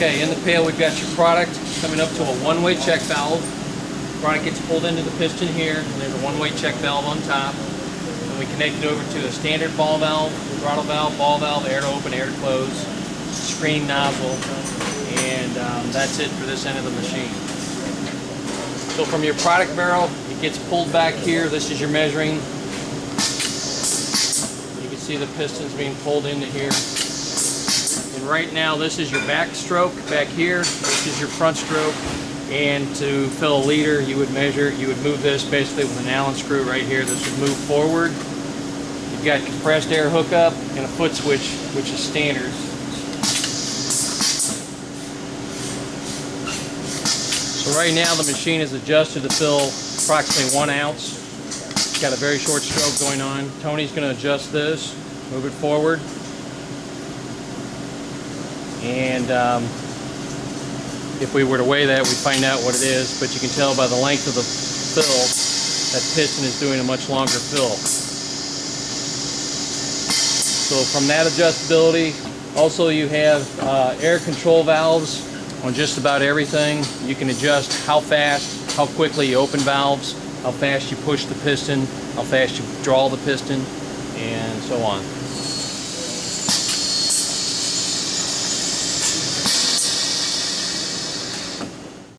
Okay, in the pail we've got your product coming up to a one-way check valve. Product gets pulled into the piston here, and there's a one-way check valve on top. And we connect it over to a standard ball valve, throttle valve, ball valve, air to open, air to close, screening nozzle, and that's it for this end of the machine. So from your product barrel, it gets pulled back here. This is your measuring. You can see the pistons being pulled into here. And right now, this is your back stroke back here. This is your front stroke. And to fill a liter, you would move this basically with an Allen screw right here. This would move forward. You've got compressed air hookup and a foot switch, which is standard. So right now the machine is adjusted to fill approximately 1 ounce. It's got a very short stroke going on. Tony's going to adjust this, move it forward. And if we were to weigh that, we'd find out what it is, but you can tell by the length of the fill that piston is doing a much longer fill. So from that adjustability, also you have air control valves on just about everything. You can adjust how fast, how quickly you open valves, how fast you push the piston, how fast you draw the piston, and so on.